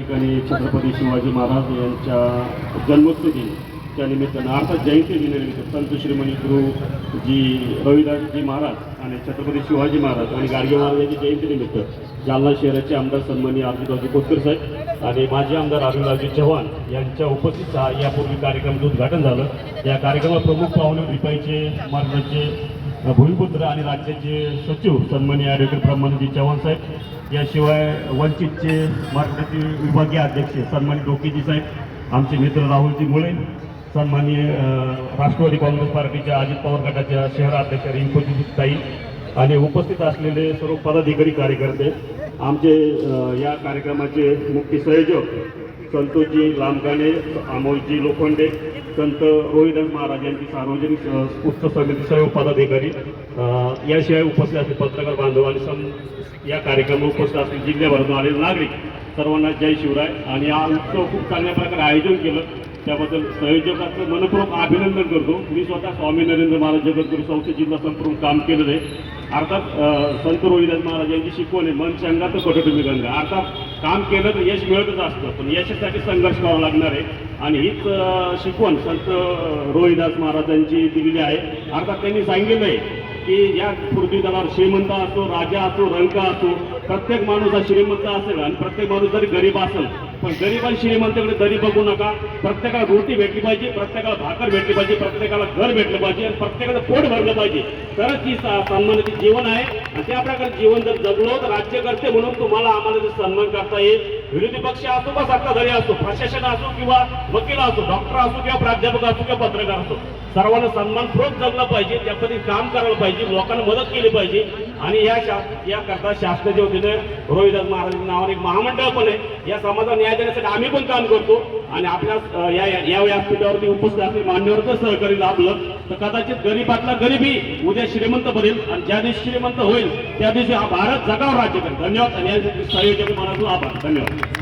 ठिकाणी छत्रपती शिवाजी महाराज यांच्या जन्मोत्सवीच्या निमित्तानं अर्थात जयंती दिनानिमित्त संत श्रीमणी गुरु जी रविदासजी महाराज आणि छत्रपती शिवाजी महाराज आणि गाडगे महाराज यांची जयंतीनिमित्त जालना शहराचे आमदार सन्माननीय अर्जुनरावजी खोतकर साहेब आणि माजी आमदार अरविंदरावजी चव्हाण यांच्या उपस्थित यापूर्वी कार्यक्रमाचं उद्घाटन झालं। या कार्यक्रमात प्रमुख पाहुणे रिपाईचे महाराष्ट्राचे भूमिपुत्र आणि राज्याचे सचिव सन्माननीय ॲडव्होकेट ब्रह्मानंदजी चव्हाण साहेब, याशिवाय वंचितचे महाराष्ट्राचे विभागीय अध्यक्ष सन्मानित डोकेजी साहेब, आमचे मित्र राहुलजी मुळे, सन्माननीय राष्ट्रवादी काँग्रेस पार्टीच्या अजित पवार गटाच्या शहर अध्यक्ष रिंकूजी ताई आणि उपस्थित असलेले सर्व पदाधिकारी कार्यकर्ते, आमचे या कार्यक्रमाचे मुख्य संयोजक संतोषजी लांबगाणे, अमोलजी लोखंडे, संत रोहिदास महाराज यांची सार्वजनिक उत्सव समिती सर्व पदाधिकारी, याशिवाय उपस्थित असलेले पत्रकार बांधव आणि या कार्यक्रमात उपस्थित असलेले जिल्ह्याभरातून आलेले नागरिक, सर्वांना जय शिवराय। आणि हा उत्सव खूप चांगल्या प्रकारे आयोजन केलं त्याबद्दल संयोजकाचं मनपूर्वक अभिनंदन करतो। मी स्वतः स्वामी नरेंद्र महाराज जगद्गुरू संस्थे जिल्हा संपूर्ण काम केलेलं आहे। अर्थात संत रोहिदास महाराज यांची शिकवण आहे, मन चंगा तर पटोटमी गंगा। अर्थात काम केलं तर यश मिळतच असतं, पण यशासाठी संघर्ष करावा लागणार आहे आणि हीच शिकवण संत रोहिदास महाराजांची दिलेली आहे। अर्थात त्यांनी सांगितलं आहे की या पृथ्वी तलावर श्रीमंत असो, राजा असो, रंका असो, प्रत्येक माणूस हा श्रीमंत असेल आणि प्रत्येक माणूस जरी गरीब असेल, पण गरीब आणि श्रीमंताकडे दरी बघू नका। प्रत्येकाला रोटी भेटली पाहिजे, प्रत्येकाला भाकर भेटली पाहिजे, प्रत्येकाला घर भेटलं पाहिजे आणि प्रत्येकाला पोट भरलं पाहिजे, तरच ही सन्मानाचे जीवन आहे। आणि त्या प्रकारे जीवन जर जगलो तर राज्यकर्ते म्हणून तुम्हाला आम्हाला जर सन्मान करता येईल। विरोधी पक्ष असो का सत्ताधारी असो, प्रशासन असो किंवा वकील असो, डॉक्टर असो किंवा प्राध्यापक असो किंवा पत्रकार असो, सर्वांना सन्मानपूर्वक जगलं पाहिजे, त्या पद्धतीने काम करायला पाहिजे, लोकांना मदत केली पाहिजे। आणि याकरता शासनाच्या वतीने रोहिदास महाराज नावाने एक महामंडळ पण आहे। या समाजाला न्याय देण्यासाठी आम्ही पण काम करतो आणि आपल्या या व्यासपीठावरती उपस्थित असलेले मान्यवरचं सहकार्य लाभलं तर कदाचित गरीबातला गरीबी उद्या श्रीमंत बनेल आणि ज्या दिवशी श्रीमंत होईल त्या दिवशी हा भारत जगावर राज्य करेल। धन्यवाद आणि या संयोजक मनातून आभार। धन्यवाद।